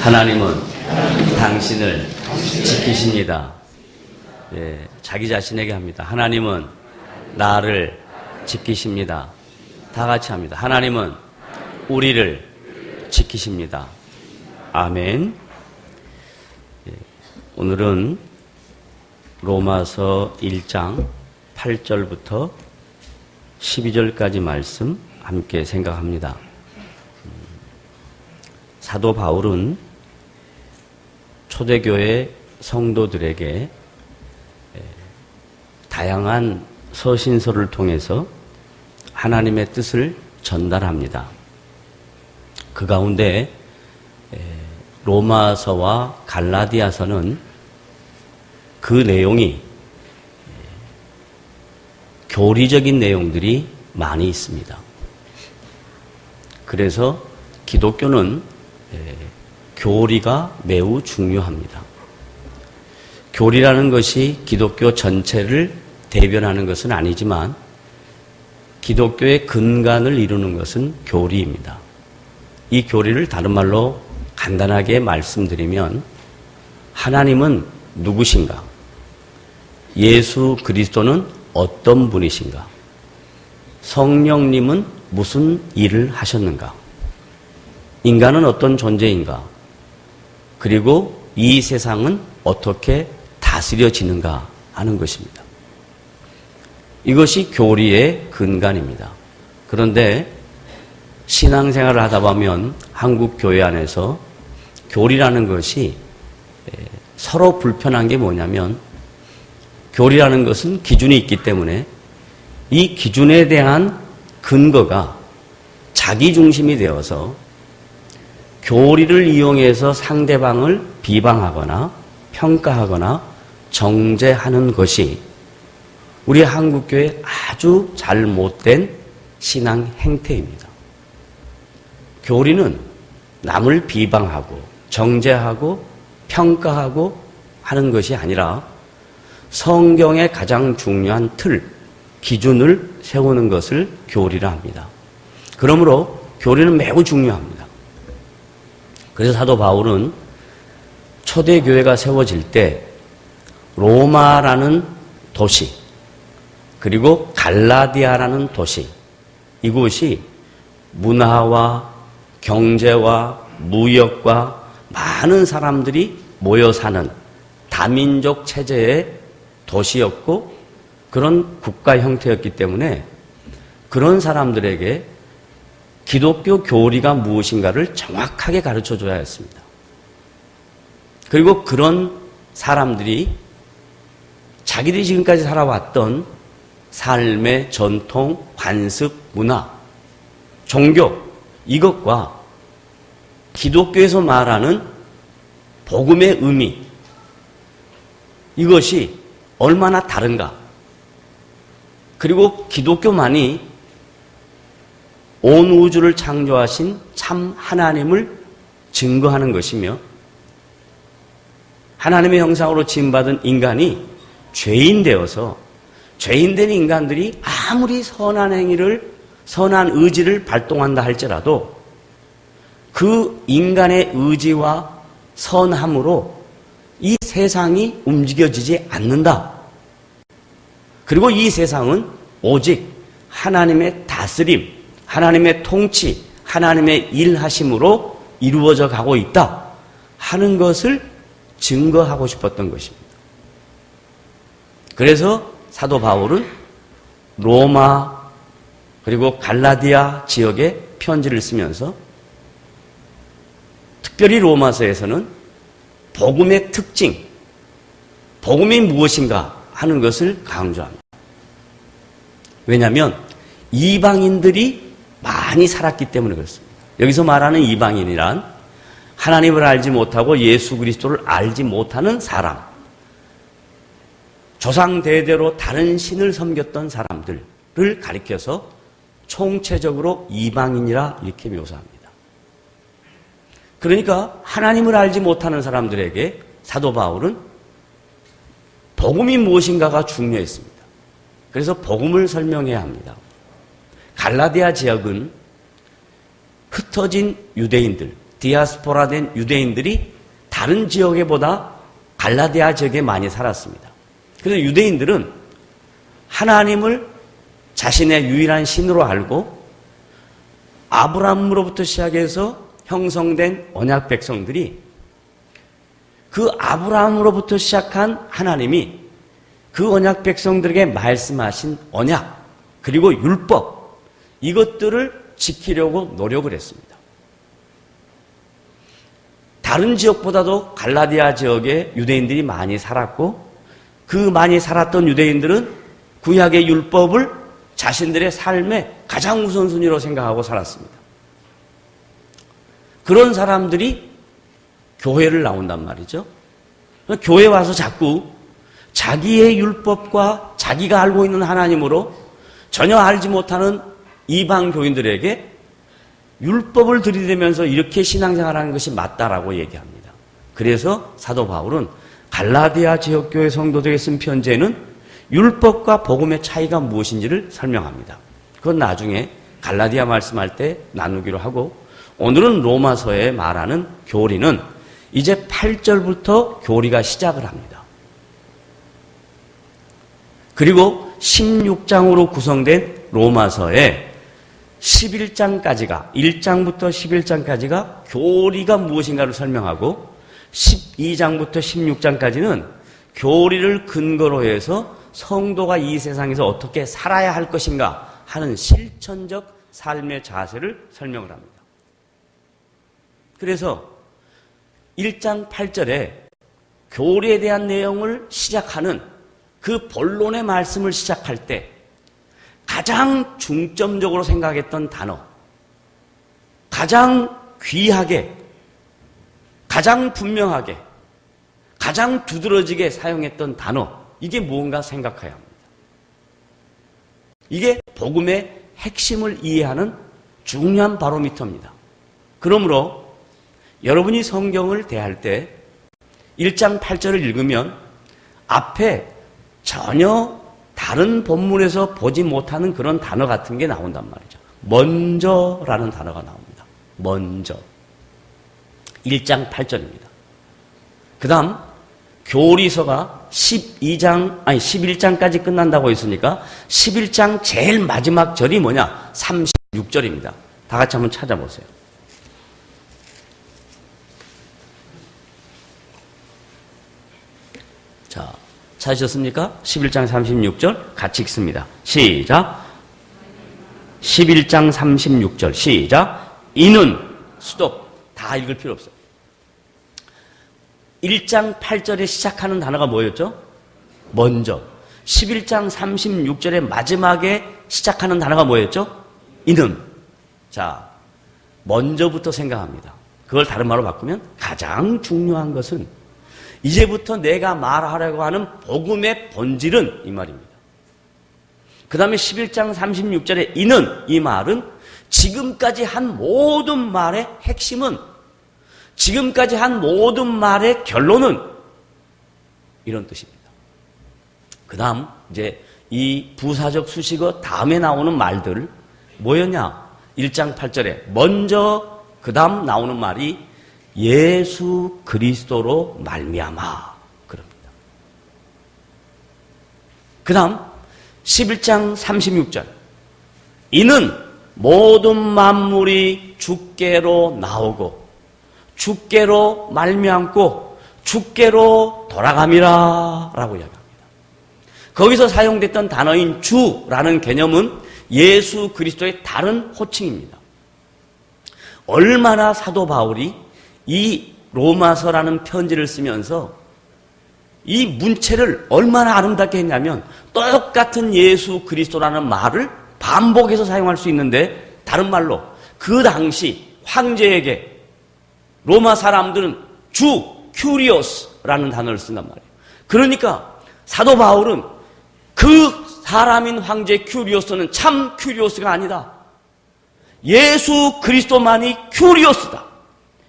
하나님은 당신을 지키십니다. 예, 자기 자신에게 합니다. 하나님은 나를 지키십니다. 다 같이 합니다. 하나님은 우리를 지키십니다. 아멘. 예, 오늘은 로마서 1장 8절부터 12절까지 말씀 함께 생각합니다. 사도 바울은 초대교회 성도들에게 다양한 서신서를 통해서 하나님의 뜻을 전달합니다. 그 가운데 로마서와 갈라디아서는 그 내용이 교리적인 내용들이 많이 있습니다. 그래서 기독교는 교리가 매우 중요합니다. 교리라는 것이 기독교 전체를 대변하는 것은 아니지만 기독교의 근간을 이루는 것은 교리입니다. 이 교리를 다른 말로 간단하게 말씀드리면 하나님은 누구신가? 예수 그리스도는 어떤 분이신가? 성령님은 무슨 일을 하셨는가? 인간은 어떤 존재인가? 그리고 이 세상은 어떻게 다스려지는가 하는 것입니다. 이것이 교리의 근간입니다. 그런데 신앙생활을 하다 보면 한국 교회 안에서 교리라는 것이 서로 불편한 게 뭐냐면 교리라는 것은 기준이 있기 때문에 이 기준에 대한 근거가 자기 중심이 되어서 교리를 이용해서 상대방을 비방하거나 평가하거나 정죄하는 것이 우리 한국교회의 아주 잘못된 신앙 행태입니다. 교리는 남을 비방하고 정죄하고 평가하고 하는 것이 아니라 성경의 가장 중요한 틀, 기준을 세우는 것을 교리라 합니다. 그러므로 교리는 매우 중요합니다. 그래서 사도 바울은 초대교회가 세워질 때 로마라는 도시 그리고 갈라디아라는 도시 이곳이 문화와 경제와 무역과 많은 사람들이 모여 사는 다민족 체제의 도시였고 그런 국가 형태였기 때문에 그런 사람들에게 기독교 교리가 무엇인가를 정확하게 가르쳐줘야 했습니다. 그리고 그런 사람들이 자기들이 지금까지 살아왔던 삶의 전통, 관습, 문화, 종교 이것과 기독교에서 말하는 복음의 의미 이것이 얼마나 다른가? 그리고 기독교만이 온 우주를 창조하신 참 하나님을 증거하는 것이며 하나님의 형상으로 지음받은 인간이 죄인 되어서 죄인된 인간들이 아무리 선한 행위를 선한 의지를 발동한다 할지라도 그 인간의 의지와 선함으로 이 세상이 움직여지지 않는다. 그리고 이 세상은 오직 하나님의 다스림, 하나님의 통치, 하나님의 일하심으로 이루어져 가고 있다 하는 것을 증거하고 싶었던 것입니다. 그래서 사도 바울은 로마 그리고 갈라디아 지역에 편지를 쓰면서 특별히 로마서에서는 복음의 특징, 복음이 무엇인가 하는 것을 강조합니다. 왜냐하면 이방인들이 많이 살았기 때문에 그렇습니다. 여기서 말하는 이방인이란 하나님을 알지 못하고 예수 그리스도를 알지 못하는 사람, 조상 대대로 다른 신을 섬겼던 사람들을 가리켜서 총체적으로 이방인이라 이렇게 묘사합니다. 그러니까 하나님을 알지 못하는 사람들에게 사도 바울은 복음이 무엇인가가 중요했습니다. 그래서 복음을 설명해야 합니다. 갈라디아 지역은 흩어진 유대인들, 디아스포라된 유대인들이 다른 지역에 보다 갈라디아 지역에 많이 살았습니다. 그래서 유대인들은 하나님을 자신의 유일한 신으로 알고 아브라함으로부터 시작해서 형성된 언약 백성들이 그 아브라함으로부터 시작한 하나님이 그 언약 백성들에게 말씀하신 언약 그리고 율법 이것들을 지키려고 노력을 했습니다. 다른 지역보다도 갈라디아 지역에 유대인들이 많이 살았고 그 많이 살았던 유대인들은 구약의 율법을 자신들의 삶의 가장 우선순위로 생각하고 살았습니다. 그런 사람들이 교회를 나온단 말이죠. 교회 와서 자꾸 자기의 율법과 자기가 알고 있는 하나님으로 전혀 알지 못하는 이방 교인들에게 율법을 들이대면서 이렇게 신앙생활하는 것이 맞다라고 얘기합니다. 그래서 사도 바울은 갈라디아 지역교회 성도들에게 쓴 편지에는 율법과 복음의 차이가 무엇인지를 설명합니다. 그건 나중에 갈라디아 말씀할 때 나누기로 하고 오늘은 로마서에 말하는 교리는 이제 8절부터 교리가 시작을 합니다. 그리고 16장으로 구성된 로마서에 11장까지가 1장부터 11장까지가 교리가 무엇인가를 설명하고 12장부터 16장까지는 교리를 근거로 해서 성도가 이 세상에서 어떻게 살아야 할 것인가 하는 실천적 삶의 자세를 설명을 합니다. 그래서 1장 8절에 교리에 대한 내용을 시작하는 그 본론의 말씀을 시작할 때 가장 중점적으로 생각했던 단어, 가장 귀하게, 가장 분명하게, 가장 두드러지게 사용했던 단어, 이게 무언가 생각해야 합니다. 이게 복음의 핵심을 이해하는 중요한 바로미터입니다. 그러므로 여러분이 성경을 대할 때 1장 8절을 읽으면 앞에 전혀 다른 본문에서 보지 못하는 그런 단어 같은 게 나온단 말이죠. 먼저라는 단어가 나옵니다. 먼저. 1장 8절입니다. 그 다음 교리서가 11장까지 끝난다고 했으니까 11장 제일 마지막 절이 뭐냐? 36절입니다. 다 같이 한번 찾아보세요. 자, 찾으셨습니까? 11장 36절 같이 읽습니다. 시작. 11장 36절 시작. 이는 스톱. 다 읽을 필요 없어요. 1장 8절에 시작하는 단어가 뭐였죠? 먼저. 11장 36절의 마지막에 시작하는 단어가 뭐였죠? 이는. 자, 먼저부터 생각합니다. 그걸 다른 말로 바꾸면 가장 중요한 것은 이제부터 내가 말하려고 하는 복음의 본질은 이 말입니다. 그 다음에 11장 36절에 이는, 이 말은 지금까지 한 모든 말의 핵심은, 지금까지 한 모든 말의 결론은 이런 뜻입니다. 그 다음 이제 이 부사적 수식어 다음에 나오는 말들 뭐였냐? 1장 8절에 먼저 그 다음 나오는 말이 예수 그리스도로 말미암아 그럽니다. 그 다음 11장 36절 이는 모든 만물이 주께로 나오고 주께로 말미암고 주께로 돌아감이라 라고 이야기합니다. 거기서 사용됐던 단어인 주라는 개념은 예수 그리스도의 다른 호칭입니다. 얼마나 사도 바울이 이 로마서라는 편지를 쓰면서 이 문체를 얼마나 아름답게 했냐면 똑같은 예수 그리스도라는 말을 반복해서 사용할 수 있는데 다른 말로 그 당시 황제에게 로마 사람들은 주, 큐리오스라는 단어를 쓴단 말이에요. 그러니까 사도 바울은 그 사람인 황제 큐리오스는 참 큐리오스가 아니다. 예수 그리스도만이 큐리오스다.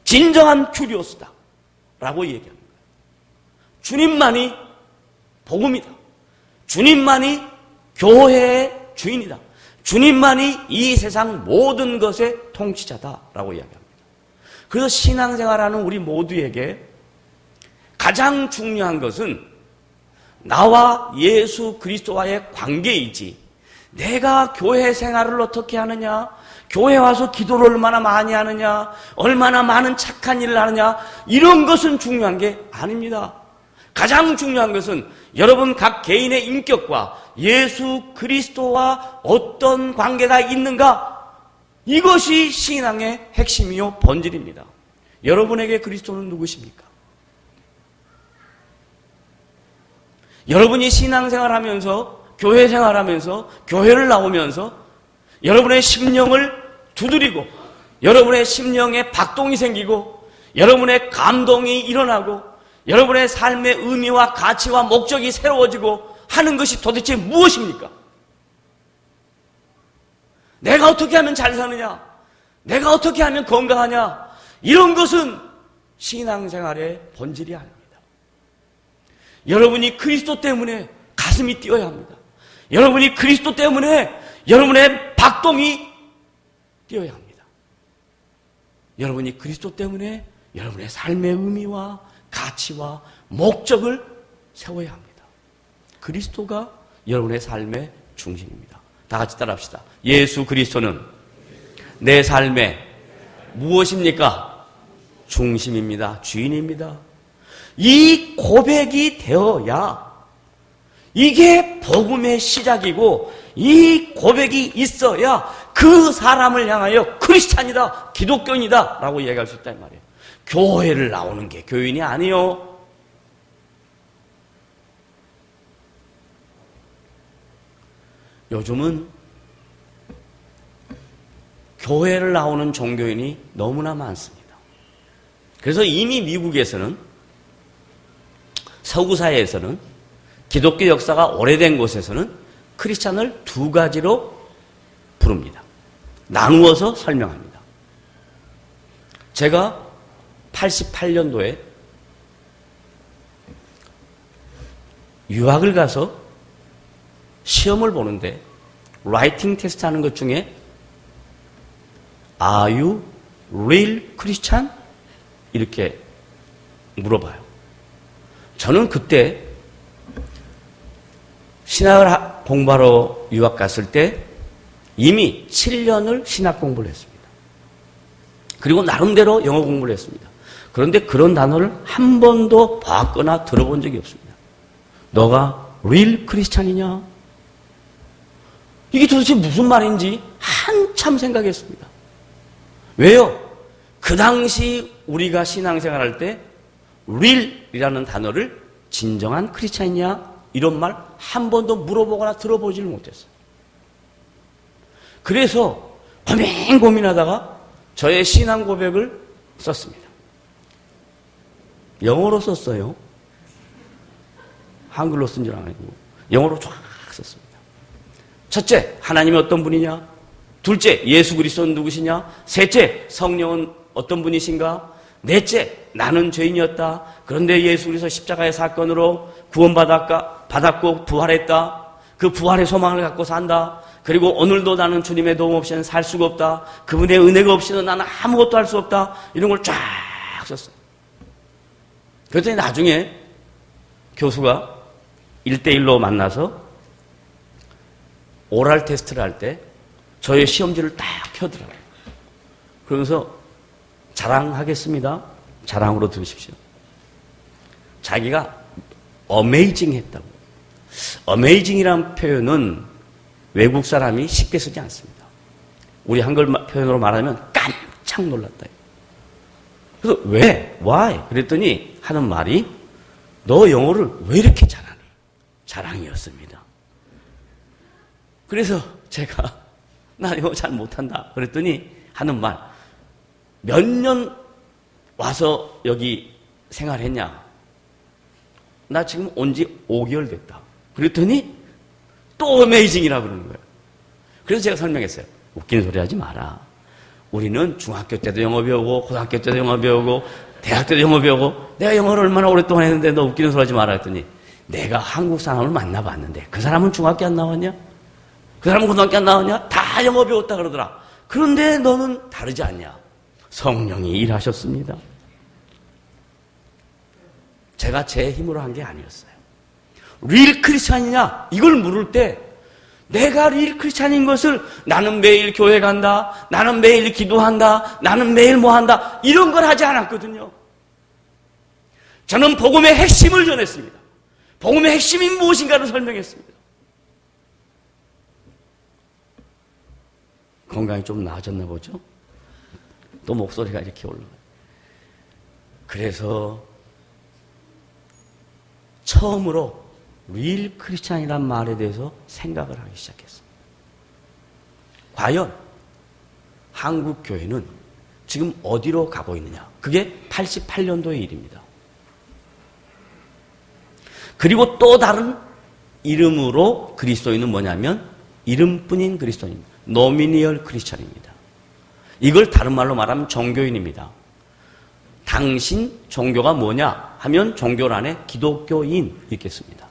진정한 큐리오스다. 라고 얘기합니다. 주님만이 복음이다. 주님만이 교회의 주인이다. 주님만이 이 세상 모든 것의 통치자다. 라고 이야기합니다. 그래서 신앙생활하는 우리 모두에게 가장 중요한 것은 나와 예수 그리스도와의 관계이지, 내가 교회 생활을 어떻게 하느냐, 교회 와서 기도를 얼마나 많이 하느냐, 얼마나 많은 착한 일을 하느냐, 이런 것은 중요한 게 아닙니다. 가장 중요한 것은 여러분 각 개인의 인격과 예수 그리스도와 어떤 관계가 있는가, 이것이 신앙의 핵심이요 본질입니다. 여러분에게 그리스도는 누구십니까? 여러분이 신앙생활하면서, 교회 생활하면서, 교회를 나오면서 여러분의 심령을 두드리고 여러분의 심령에 박동이 생기고 여러분의 감동이 일어나고 여러분의 삶의 의미와 가치와 목적이 새로워지고 하는 것이 도대체 무엇입니까? 내가 어떻게 하면 잘 사느냐? 내가 어떻게 하면 건강하냐? 이런 것은 신앙생활의 본질이 아닙니다. 여러분이 그리스도 때문에 가슴이 뛰어야 합니다. 여러분이 그리스도 때문에 여러분의 박동이 뛰어야 합니다. 여러분이 그리스도 때문에 여러분의 삶의 의미와 가치와 목적을 세워야 합니다. 그리스도가 여러분의 삶의 중심입니다. 다 같이 따라합시다. 예수 그리스도는 내 삶의 무엇입니까? 중심입니다. 주인입니다. 이 고백이 되어야, 이게 복음의 시작이고 이 고백이 있어야 그 사람을 향하여 크리스찬이다, 기독교인이다 라고 얘기할 수 있단 말이에요. 교회를 나오는 게 교인이 아니요. 요즘은 교회를 나오는 종교인이 너무나 많습니다. 그래서 이미 미국에서는, 서구 사회에서는, 기독교 역사가 오래된 곳에서는 크리스찬을 두 가지로 부릅니다. 나누어서 설명합니다. 제가 88년도에 유학을 가서 시험을 보는데 라이팅 테스트 하는 것 중에 Are you real Christian? 이렇게 물어봐요. 저는 그때 신학을 공부하러 유학 갔을 때 이미 7년을 신학 공부를 했습니다. 그리고 나름대로 영어 공부를 했습니다. 그런데 그런 단어를 한 번도 봤거나 들어본 적이 없습니다. 너가 real 크리스찬이냐? 이게 도대체 무슨 말인지 한참 생각했습니다. 왜요? 그 당시 우리가 신앙생활할 때 real이라는 단어를 진정한 크리스찬이냐? 이런 말 한 번도 물어보거나 들어보지를 못했어요. 그래서 고민하다가 저의 신앙 고백을 썼습니다. 영어로 썼어요. 한글로 쓴 줄 아니고 영어로 쫙 썼습니다. 첫째, 하나님이 어떤 분이냐? 둘째, 예수 그리스도는 누구시냐? 셋째, 성령은 어떤 분이신가? 넷째, 나는 죄인이었다. 그런데 예수 그리스도 십자가의 사건으로 구원받았고 부활했다. 그 부활의 소망을 갖고 산다. 그리고 오늘도 나는 주님의 도움 없이는 살 수가 없다. 그분의 은혜가 없이는 나는 아무것도 할 수 없다. 이런 걸 쫙 썼어요. 그랬더니 나중에 교수가 1대1로 만나서 오랄 테스트를 할 때 저의 시험지를 딱 펴더라고요. 그러면서 자랑하겠습니다. 자랑으로 들으십시오. 자기가 어메이징 했다고. 어메이징이라는 표현은 외국 사람이 쉽게 쓰지 않습니다. 우리 한글 표현으로 말하면 깜짝 놀랐다. 그래서 왜? Why? 그랬더니 하는 말이 너 영어를 왜 이렇게 잘하니? 자랑이었습니다. 그래서 제가 나 영어 잘 못한다. 그랬더니 하는 말, 몇 년 와서 여기 생활했냐? 나 지금 온 지 5개월 됐다. 그랬더니 또 어메이징이라고 그러는 거예요. 그래서 제가 설명했어요. 웃기는 소리 하지 마라. 우리는 중학교 때도 영어 배우고 고등학교 때도 영어 배우고 대학 때도 영어 배우고 내가 영어를 얼마나 오랫동안 했는데 너 웃기는 소리 하지 마라 했더니 내가 한국 사람을 만나봤는데 그 사람은 중학교 안 나왔냐? 그 사람은 고등학교 안 나왔냐? 다 영어 배웠다 그러더라. 그런데 너는 다르지 않냐? 성령이 일하셨습니다. 제가 제 힘으로 한 게 아니었어요. 리얼 크리스찬이냐? 이걸 물을 때 내가 리얼 크리스찬인 것을 나는 매일 교회 간다, 나는 매일 기도한다, 나는 매일 뭐 한다, 이런 걸 하지 않았거든요. 저는 복음의 핵심을 전했습니다. 복음의 핵심이 무엇인가를 설명했습니다. 건강이 좀 나아졌나 보죠? 또 목소리가 이렇게 올라가요. 그래서 처음으로 리얼 크리스찬이란 말에 대해서 생각을 하기 시작했습니다. 과연 한국 교회는 지금 어디로 가고 있느냐? 그게 88년도의 일입니다. 그리고 또 다른 이름으로 그리스도인은 뭐냐면 이름뿐인 그리스도인입니다. 노미니얼 크리스찬입니다. 이걸 다른 말로 말하면 종교인입니다. 당신 종교가 뭐냐 하면 종교란에 기독교인 있겠습니다.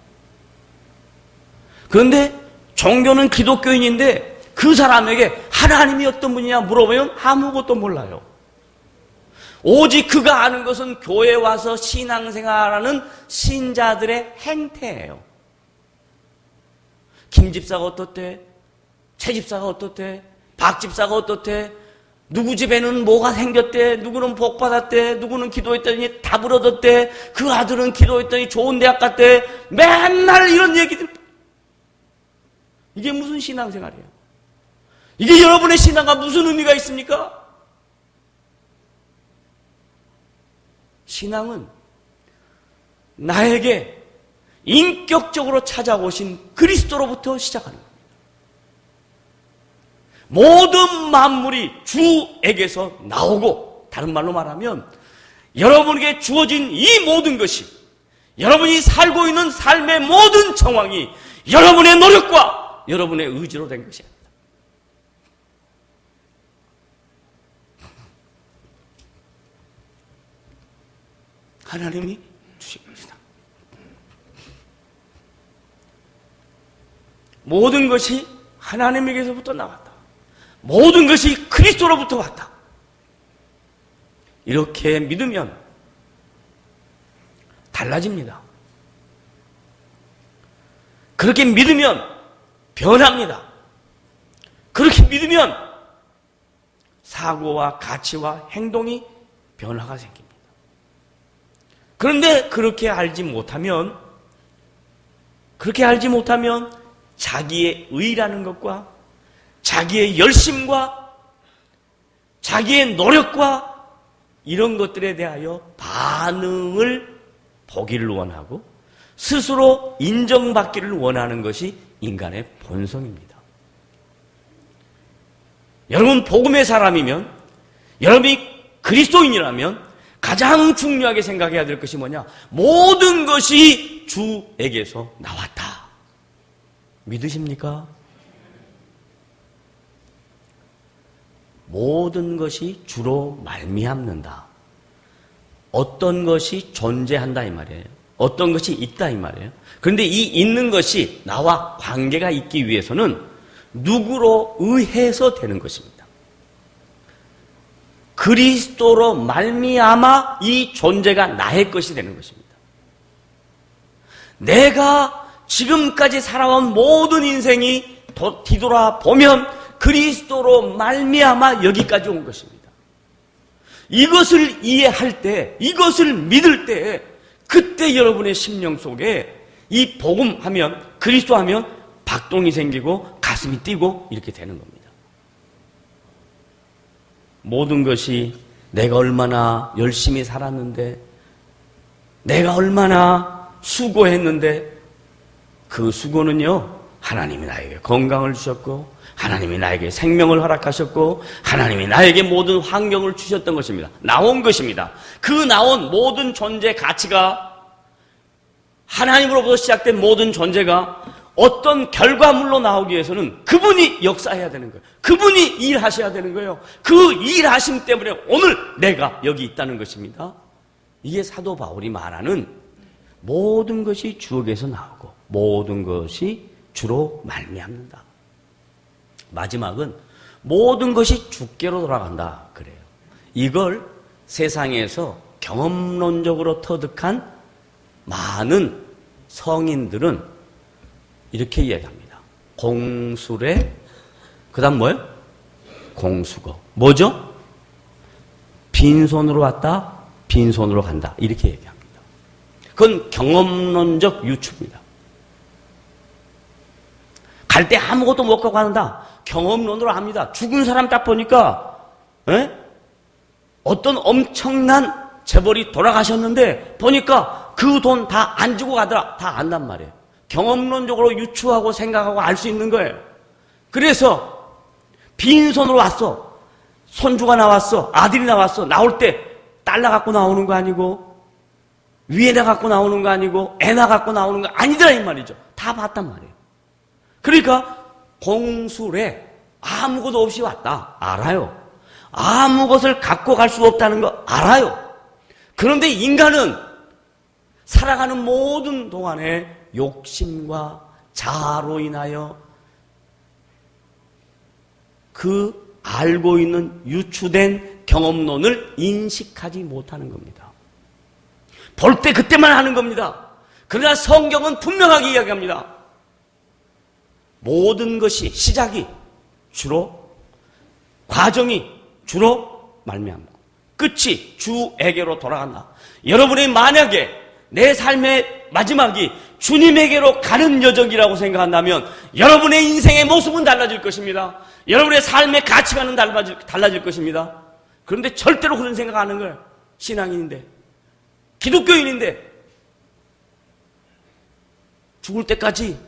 그런데 종교는 기독교인인데 그 사람에게 하나님이 어떤 분이냐 물어보면 아무것도 몰라요. 오직 그가 아는 것은 교회에 와서 신앙생활하는 신자들의 행태예요. 김 집사가 어떻대? 최 집사가 어떻대? 박 집사가 어떻대? 누구 집에는 뭐가 생겼대? 누구는 복 받았대? 누구는 기도했더니 답을 얻었대? 그 아들은 기도했더니 좋은 대학 갔대? 맨날 이런 얘기들. 이게 무슨 신앙생활이에요? 이게 여러분의 신앙과 무슨 의미가 있습니까? 신앙은 나에게 인격적으로 찾아오신 그리스도로부터 시작하는 겁니다. 모든 만물이 주에게서 나오고, 다른 말로 말하면 여러분에게 주어진 이 모든 것이, 여러분이 살고 있는 삶의 모든 정황이 여러분의 노력과 여러분의 의지로 된 것이 아닙니다. 하나님이 주신 것이다. 모든 것이 하나님에게서부터 나왔다. 모든 것이 그리스도로부터 왔다. 이렇게 믿으면 달라집니다. 그렇게 믿으면 변합니다. 그렇게 믿으면 사고와 가치와 행동이 변화가 생깁니다. 그런데 그렇게 알지 못하면 자기의 의라는 것과 자기의 열심과 자기의 노력과 이런 것들에 대하여 반응을 보기를 원하고 스스로 인정받기를 원하는 것이 인간의 본성입니다. 여러분 복음의 사람이면, 여러분이 그리스도인이라면 가장 중요하게 생각해야 될 것이 뭐냐? 모든 것이 주에게서 나왔다. 믿으십니까? 모든 것이 주로 말미암는다. 어떤 것이 존재한다 이 말이에요. 어떤 것이 있다 이 말이에요. 그런데 이 있는 것이 나와 관계가 있기 위해서는 누구로 의해서 되는 것입니다. 그리스도로 말미암아 이 존재가 나의 것이 되는 것입니다. 내가 지금까지 살아온 모든 인생이 뒤돌아보면 그리스도로 말미암아 여기까지 온 것입니다. 이것을 이해할 때, 이것을 믿을 때, 그때 여러분의 심령 속에 이 복음 하면, 그리스도 하면 박동이 생기고 가슴이 뛰고 이렇게 되는 겁니다. 모든 것이 내가 얼마나 열심히 살았는데, 내가 얼마나 수고했는데, 그 수고는요, 하나님이 나에게 건강을 주셨고, 하나님이 나에게 생명을 허락하셨고, 하나님이 나에게 모든 환경을 주셨던 것입니다. 나온 것입니다. 그 나온 모든 존재 가치가, 하나님으로부터 시작된 모든 존재가 어떤 결과물로 나오기 위해서는 그분이 역사해야 되는 거예요. 그분이 일하셔야 되는 거예요. 그 일하심 때문에 오늘 내가 여기 있다는 것입니다. 이게 사도 바울이 말하는 모든 것이 주에게서 나오고 모든 것이 주로 말미암는다. 마지막은 모든 것이 주께로 돌아간다 그래요. 이걸 세상에서 경험론적으로 터득한 많은 성인들은 이렇게 이야기합니다. 공술에, 그 다음 뭐예요? 공수거. 뭐죠? 빈손으로 왔다, 빈손으로 간다. 이렇게 얘기합니다. 그건 경험론적 유추입니다. 갈 때 아무것도 못 갖고 간다. 경험론으로 합니다. 죽은 사람 딱 보니까 어떤 엄청난 재벌이 돌아가셨는데 보니까 그 돈 다 안 주고 가더라. 다 안단 말이에요. 경험론적으로 유추하고 생각하고 알 수 있는 거예요. 그래서 빈손으로 왔어. 손주가 나왔어. 아들이 나왔어. 나올 때 딸 나 갖고 나오는 거 아니고 위에나 갖고 나오는 거 아니고 애나 갖고 나오는 거 아니더라 이 말이죠. 다 봤단 말이에요. 그러니까 공술에 아무것도 없이 왔다. 알아요. 아무것을 갖고 갈 수 없다는 거 알아요. 그런데 인간은 살아가는 모든 동안에 욕심과 자아로 인하여 그 알고 있는 유추된 경험론을 인식하지 못하는 겁니다. 볼 때 그때만 하는 겁니다. 그러나 성경은 분명하게 이야기합니다. 모든 것이 시작이 주로 과정이 주로 말미암고 끝이 주에게로 돌아간다. 여러분이 만약에 내 삶의 마지막이 주님에게로 가는 여정이라고 생각한다면 여러분의 인생의 모습은 달라질 것입니다. 여러분의 삶의 가치관은 달라질 것입니다. 그런데 절대로 그런 생각 안 하는 거예요. 신앙인인데, 기독교인인데 죽을 때까지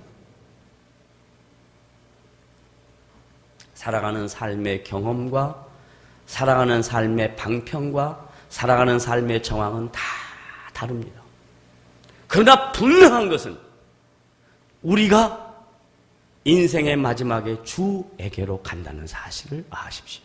살아가는 삶의 경험과 살아가는 삶의 방편과 살아가는 삶의 정황은 다 다릅니다. 그러나 분명한 것은 우리가 인생의 마지막에 주에게로 간다는 사실을 아십시오.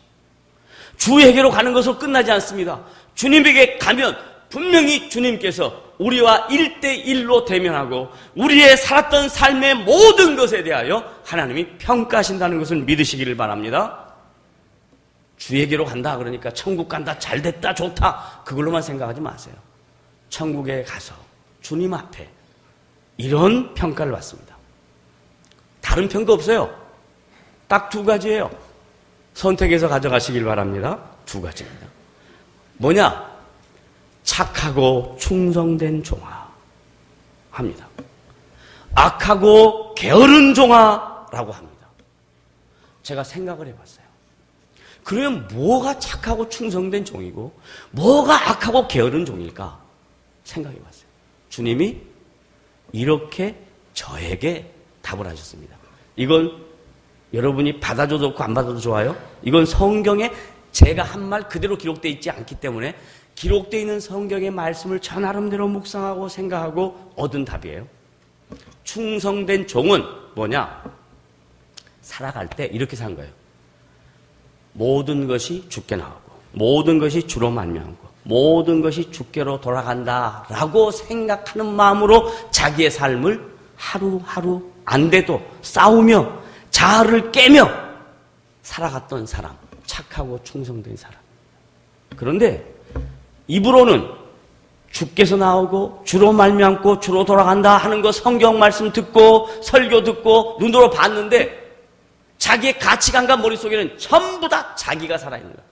주에게로 가는 것으로 끝나지 않습니다. 주님에게 가면 분명히 주님께서 우리와 1대1로 대면하고 우리의 살았던 삶의 모든 것에 대하여 하나님이 평가하신다는 것을 믿으시기를 바랍니다. 주에게로 간다 그러니까 천국 간다, 잘됐다, 좋다 그걸로만 생각하지 마세요. 천국에 가서 주님 앞에 이런 평가를 받습니다. 다른 평가 없어요. 딱 두 가지예요. 선택해서 가져가시길 바랍니다. 두 가지입니다. 뭐냐? 착하고 충성된 종아 합니다. 악하고 게으른 종아라고 합니다. 제가 생각을 해봤어요. 그러면 뭐가 착하고 충성된 종이고 뭐가 악하고 게으른 종일까? 생각해봤어요. 주님이 이렇게 저에게 답을 하셨습니다. 이건 여러분이 받아줘도 좋고 안 받아도 좋아요. 이건 성경에 제가 한 말 그대로 기록되어 있지 않기 때문에 기록되어 있는 성경의 말씀을 저 나름대로 묵상하고 생각하고 얻은 답이에요. 충성된 종은 뭐냐? 살아갈 때 이렇게 산 거예요. 모든 것이 주께 나오고 모든 것이 주로 말미암고 모든 것이 주께로 돌아간다라고 생각하는 마음으로 자기의 삶을 하루하루 안 돼도 싸우며 자아를 깨며 살아갔던 사람, 착하고 충성된 사람. 그런데 입으로는 주께서 나오고 주로 말미암고 주로 돌아간다 하는 거 성경 말씀 듣고 설교 듣고 눈으로 봤는데 자기의 가치관과 머릿속에는 전부 다 자기가 살아있는 거야.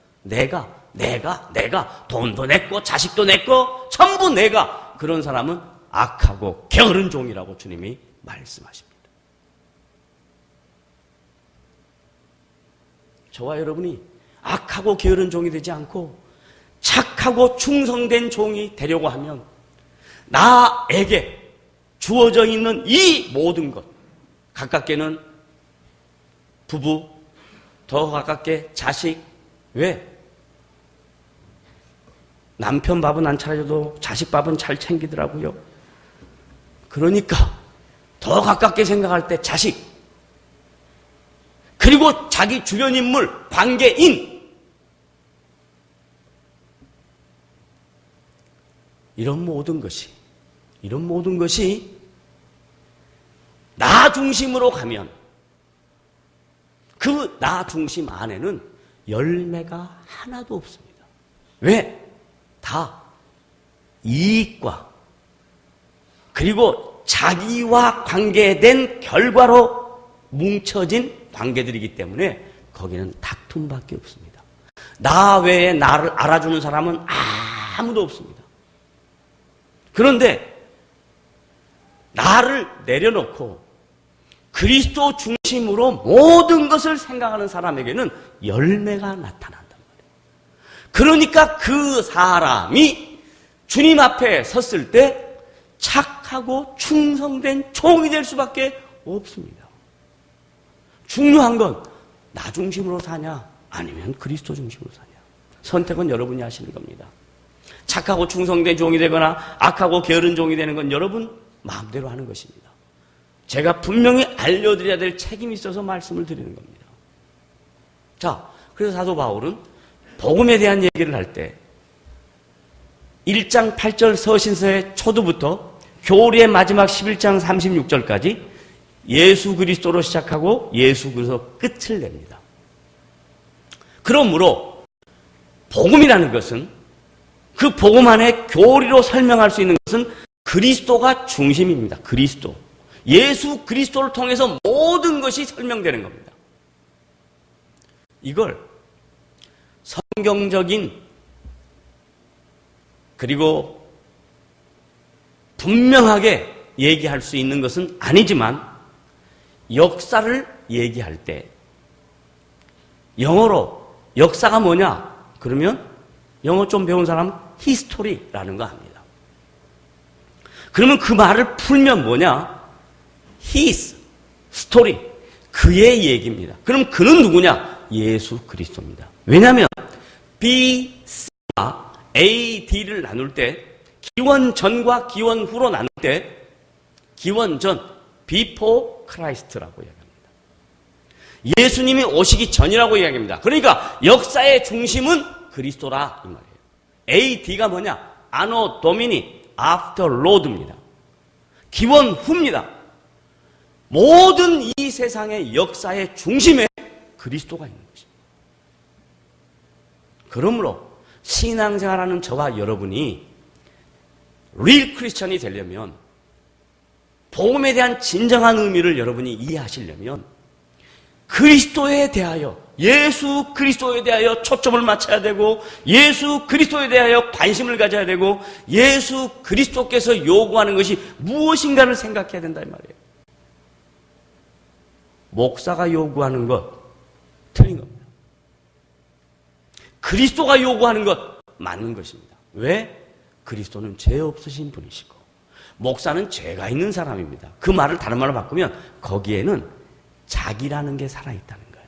내가 돈도 냈고 자식도 냈고 전부 내가. 그런 사람은 악하고 게으른 종이라고 주님이 말씀하십니다. 저와 여러분이 악하고 게으른 종이 되지 않고 착하고 충성된 종이 되려고 하면 나에게 주어져 있는 이 모든 것, 가깝게는 부부, 더 가깝게 자식. 왜? 남편 밥은 안 차려줘도 자식 밥은 잘 챙기더라고요. 그러니까 더 가깝게 생각할 때 자식, 그리고 자기 주변 인물, 관계인, 이런 모든 것이 나 중심으로 가면 그 나 중심 안에는 열매가 하나도 없습니다. 왜? 다 이익과 그리고 자기와 관계된 결과로 뭉쳐진 관계들이기 때문에 거기는 다툼밖에 없습니다. 나 외에 나를 알아주는 사람은 아무도 없습니다. 그런데 나를 내려놓고 그리스도 중심으로 모든 것을 생각하는 사람에게는 열매가 나타난단 말이에요. 그러니까 그 사람이 주님 앞에 섰을 때 착하고 충성된 종이 될 수밖에 없습니다. 중요한 건 나 중심으로 사냐 아니면 그리스도 중심으로 사냐. 선택은 여러분이 하시는 겁니다. 착하고 충성된 종이 되거나 악하고 게으른 종이 되는 건 여러분 마음대로 하는 것입니다. 제가 분명히 알려드려야 될 책임이 있어서 말씀을 드리는 겁니다. 자, 그래서 사도 바울은 복음에 대한 얘기를 할 때 1장 8절 서신서의 초두부터 교리의 마지막 11장 36절까지 예수 그리스도로 시작하고 예수 그리스도 끝을 냅니다. 그러므로 복음이라는 것은 그 복음 안에 교리로 설명할 수 있는 것은 그리스도가 중심입니다. 그리스도. 예수 그리스도를 통해서 모든 것이 설명되는 겁니다. 이걸 성경적인 그리고 분명하게 얘기할 수 있는 것은 아니지만 역사를 얘기할 때 영어로 역사가 뭐냐? 그러면 영어 좀 배운 사람은 history라는 거 합니다. 그러면 그 말을 풀면 뭐냐? his story. 그의 얘기입니다. 그럼 그는 누구냐? 예수 그리스도입니다. 왜냐하면 B, C와 A, D를 나눌 때 기원 전과 기원 후로 나눌 때 기원 전 before Christ라고 이야기합니다. 예수님이 오시기 전이라고 이야기합니다. 그러니까 역사의 중심은 그리스도라 이 말이에요. AD가 뭐냐? Anno Domini after Lord입니다. 기원 후입니다. 모든 이 세상의 역사의 중심에 그리스도가 있는 것입니다. 그러므로 신앙생활하는 저와 여러분이 real 크리스천이 되려면 복음에 대한 진정한 의미를 여러분이 이해하시려면 그리스도에 대하여 예수 그리스도에 대하여 초점을 맞춰야 되고 예수 그리스도에 대하여 관심을 가져야 되고 예수 그리스도께서 요구하는 것이 무엇인가를 생각해야 된다 이 말이에요. 목사가 요구하는 것 틀린 겁니다. 그리스도가 요구하는 것 맞는 것입니다. 왜? 그리스도는 죄 없으신 분이시고 목사는 죄가 있는 사람입니다. 그 말을 다른 말로 바꾸면 거기에는 자기라는 게 살아있다는 거예요.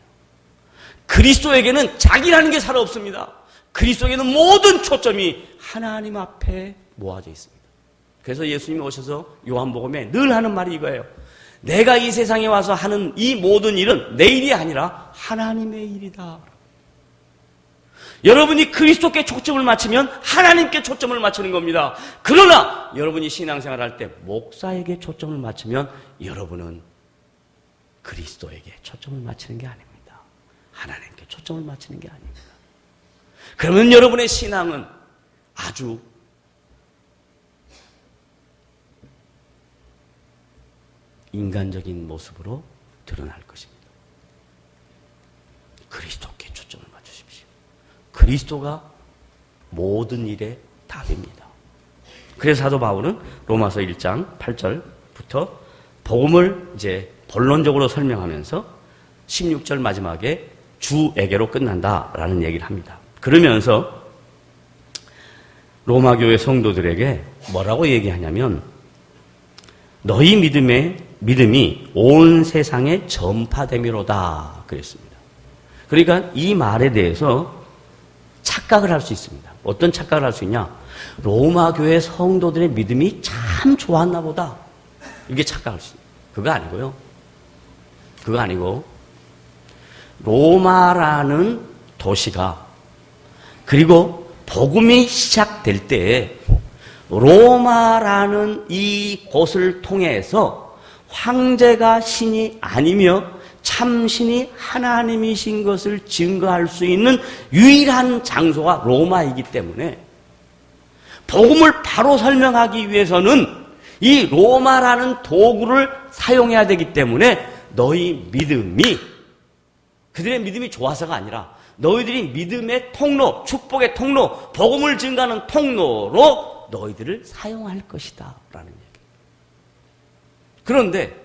그리스도에게는 자기라는 게 살아 없습니다. 그리스도에게는 모든 초점이 하나님 앞에 모아져 있습니다. 그래서 예수님이 오셔서 요한복음에 늘 하는 말이 이거예요. 내가 이 세상에 와서 하는 이 모든 일은 내 일이 아니라 하나님의 일이다. 여러분이 그리스도께 초점을 맞추면 하나님께 초점을 맞추는 겁니다. 그러나 여러분이 신앙생활 할 때 목사에게 초점을 맞추면 여러분은 그리스도에게 초점을 맞추는 게 아닙니다. 하나님께 초점을 맞추는 게 아닙니다. 그러면 여러분의 신앙은 아주 인간적인 모습으로 드러날 것입니다. 그리스도께 초점을 맞추십시오. 그리스도가 모든 일의 답입니다. 그래서 사도 바울은 로마서 1장 8절부터 복음을 이제 본론적으로 설명하면서 16절 마지막에 주에게로 끝난다라는 얘기를 합니다. 그러면서 로마 교회 성도들에게 뭐라고 얘기하냐면 너희 믿음이 온 세상에 전파됨이로다 그랬습니다. 그러니까 이 말에 대해서 착각을 할 수 있습니다. 어떤 착각을 할 수 있냐? 로마 교회 성도들의 믿음이 참 좋았나 보다. 이게 착각할 수 있습니다. 그거 아니고요. 그거 아니고 로마라는 도시가 그리고 복음이 시작될 때 로마라는 이 곳을 통해서 황제가 신이 아니며 참신이 하나님이신 것을 증거할 수 있는 유일한 장소가 로마이기 때문에 복음을 바로 설명하기 위해서는 이 로마라는 도구를 사용해야 되기 때문에 너희 믿음이, 그들의 믿음이 좋아서가 아니라 너희들이 믿음의 통로, 축복의 통로, 복음을 증가하는 통로로 너희들을 사용할 것이다 라는 얘기입니다. 그런데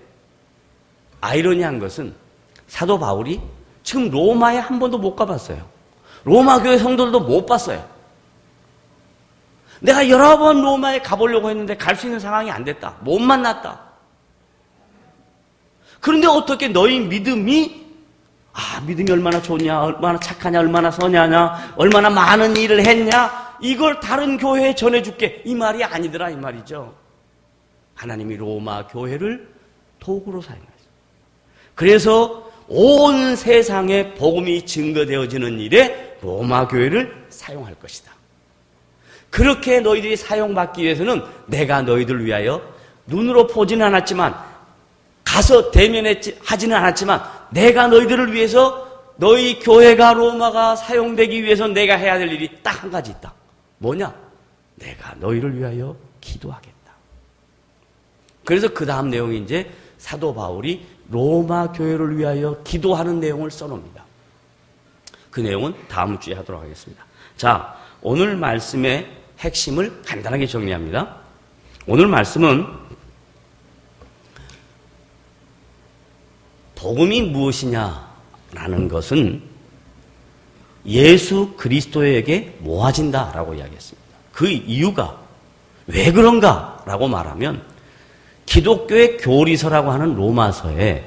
아이러니한 것은 사도 바울이 지금 로마에 한 번도 못 가봤어요. 로마 교회 성도들도 못 봤어요. 내가 여러 번 로마에 가보려고 했는데 갈 수 있는 상황이 안 됐다. 못 만났다. 그런데 어떻게 너희 믿음이 믿음이 얼마나 좋냐, 얼마나 착하냐, 얼마나 선하냐, 얼마나 많은 일을 했냐, 이걸 다른 교회에 전해줄게, 이 말이 아니더라 이 말이죠. 하나님이 로마 교회를 도구로 사용했어요. 그래서 온 세상에 복음이 증거되어지는 일에 로마 교회를 사용할 것이다. 그렇게 너희들이 사용받기 위해서는 내가 너희들을 위하여 눈으로 보지는 않았지만, 가서 대면하지는 않았지만, 내가 너희들을 위해서, 너희 교회가 로마가 사용되기 위해서 내가 해야 될 일이 딱 한 가지 있다. 뭐냐? 내가 너희를 위하여 기도하겠다. 그래서 그 다음 내용이 이제 사도 바울이 로마 교회를 위하여 기도하는 내용을 써놓습니다. 그 내용은 다음 주에 하도록 하겠습니다. 자, 오늘 말씀의 핵심을 간단하게 정리합니다. 오늘 말씀은 복음이 무엇이냐라는 것은 예수 그리스도에게 모아진다라고 이야기했습니다. 그 이유가 왜 그런가라고 말하면 기독교의 교리서라고 하는 로마서에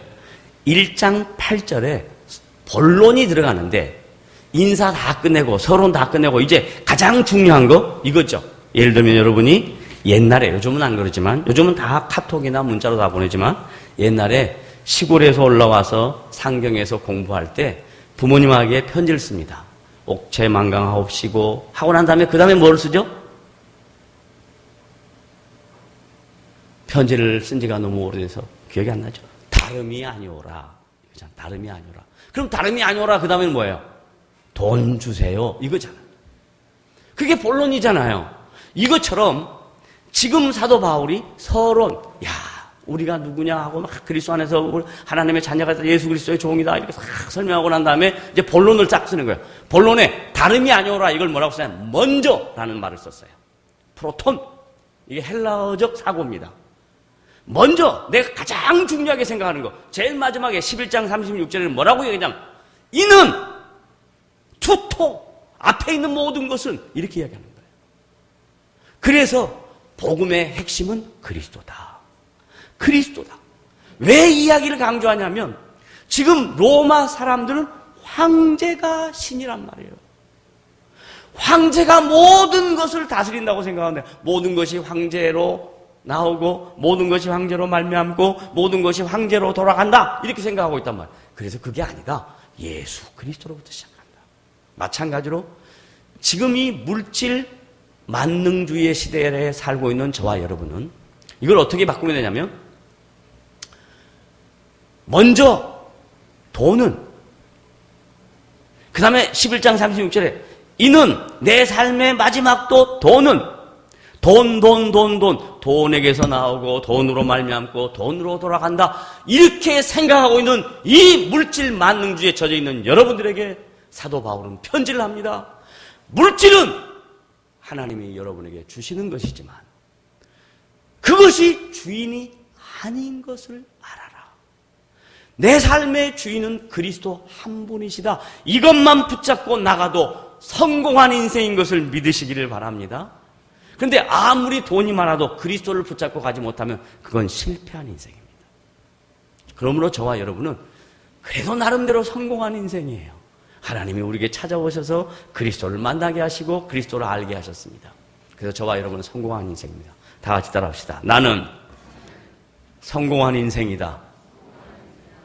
1장 8절에 본론이 들어가는데 인사 다 끝내고 서론 다 끝내고 이제 가장 중요한 거 이거죠. 예를 들면 여러분이 옛날에, 요즘은 안 그러지만, 요즘은 다 카톡이나 문자로 다 보내지만 옛날에 시골에서 올라와서 상경에서 공부할 때 부모님에게 편지를 씁니다. 옥체 만강하옵시고 하고 난 다음에 그 다음에 뭘 쓰죠? 편지를 쓴 지가 너무 오래돼서 기억이 안 나죠. 다름이 아니오라. 다름이 아니오라. 그럼 다름이 아니오라 그 다음에는 뭐예요? 돈 주세요. 이거잖아요. 그게 본론이잖아요. 이것처럼 지금 사도 바울이 서론, 우리가 누구냐 하고 막 그리스도 안에서 하나님의 자녀가 예수 그리스도의 종이다 이렇게 싹 설명하고 난 다음에 이제 본론을 쫙 쓰는 거예요. 본론에 다름이 아니오라 이걸 뭐라고 써요? 먼저라는 말을 썼어요. 프로톤. 이게 헬라어적 사고입니다. 먼저 내가 가장 중요하게 생각하는 거, 제일 마지막에 11장 36절에는 뭐라고 얘기하냐면 이는 투토 앞에 있는 모든 것은 이렇게 이야기하는 거예요. 그래서 복음의 핵심은 그리스도다. 그리스도다. 왜 이 이야기를 강조하냐면 지금 로마 사람들은 황제가 신이란 말이에요. 황제가 모든 것을 다스린다고 생각하는데 모든 것이 황제로 나오고 모든 것이 황제로 말미암고 모든 것이 황제로 돌아간다 이렇게 생각하고 있단 말이에요. 그래서 그게 아니다. 예수 그리스도로부터 시작한다. 마찬가지로 지금 이 물질 만능주의의 시대에 살고 있는 저와 여러분은 이걸 어떻게 바꾸면 되냐면 먼저 돈은, 그 다음에 11장 36절에 이는 내 삶의 마지막도 돈은 돈에게서 나오고 돈으로 말미암고 돈으로 돌아간다 이렇게 생각하고 있는 이 물질 만능주의에 젖어 있는 여러분들에게 사도 바울은 편지를 합니다. 물질은 하나님이 여러분에게 주시는 것이지만 그것이 주인이 아닌 것을 알아라. 내 삶의 주인은 그리스도 한 분이시다. 이것만 붙잡고 나가도 성공한 인생인 것을 믿으시기를 바랍니다. 그런데 아무리 돈이 많아도 그리스도를 붙잡고 가지 못하면 그건 실패한 인생입니다. 그러므로 저와 여러분은 그래도 나름대로 성공한 인생이에요. 하나님이 우리에게 찾아오셔서 그리스도를 만나게 하시고 그리스도를 알게 하셨습니다. 그래서 저와 여러분은 성공한 인생입니다. 다 같이 따라합시다. 나는 성공한 인생이다.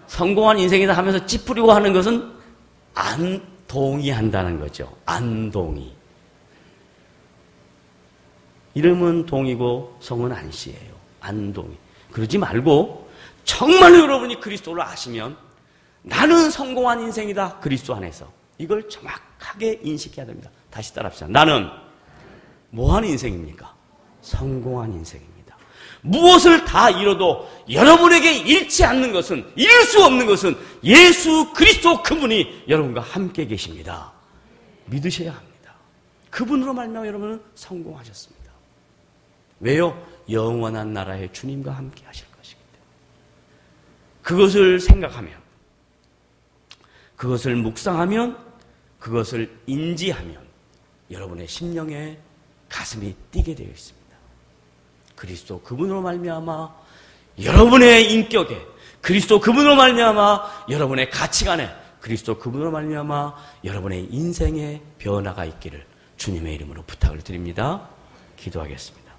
성공한 인생이다 하면서 찌푸리고 하는 것은 안동의한다는 거죠. 안동의. 이름은 동이고 성은 안씨예요. 안동의. 그러지 말고 정말로 여러분이 그리스도를 아시면 나는 성공한 인생이다. 그리스도 안에서. 이걸 정확하게 인식해야 됩니다. 다시 따라합시다. 나는 뭐하는 인생입니까? 성공한 인생입니다. 무엇을 다 잃어도 여러분에게 잃지 않는 것은, 잃을 수 없는 것은 예수 그리스도 그분이 여러분과 함께 계십니다. 믿으셔야 합니다. 그분으로 말미암아 여러분은 성공하셨습니다. 왜요? 영원한 나라의 주님과 함께 하실 것이기 때문에. 그것을 생각하면, 그것을 묵상하면, 그것을 인지하면 여러분의 심령에 가슴이 뛰게 되어 있습니다. 그리스도 그분으로 말미암아 여러분의 인격에, 그리스도 그분으로 말미암아 여러분의 가치관에, 그리스도 그분으로 말미암아 여러분의 인생에 변화가 있기를 주님의 이름으로 부탁을 드립니다. 기도하겠습니다.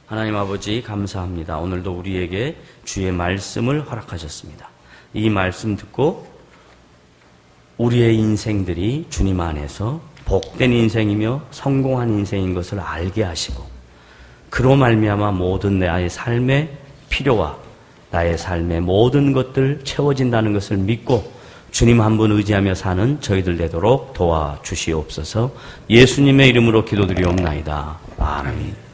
하나님 아버지 감사합니다. 오늘도 우리에게 주의 말씀을 허락하셨습니다. 이 말씀 듣고 우리의 인생들이 주님 안에서 복된 인생이며 성공한 인생인 것을 알게 하시고, 그로 말미암아 모든 나의 삶의 필요와 나의 삶의 모든 것들 채워진다는 것을 믿고 주님 한 분 의지하며 사는 저희들 되도록 도와주시옵소서. 예수님의 이름으로 기도드리옵나이다. 아멘.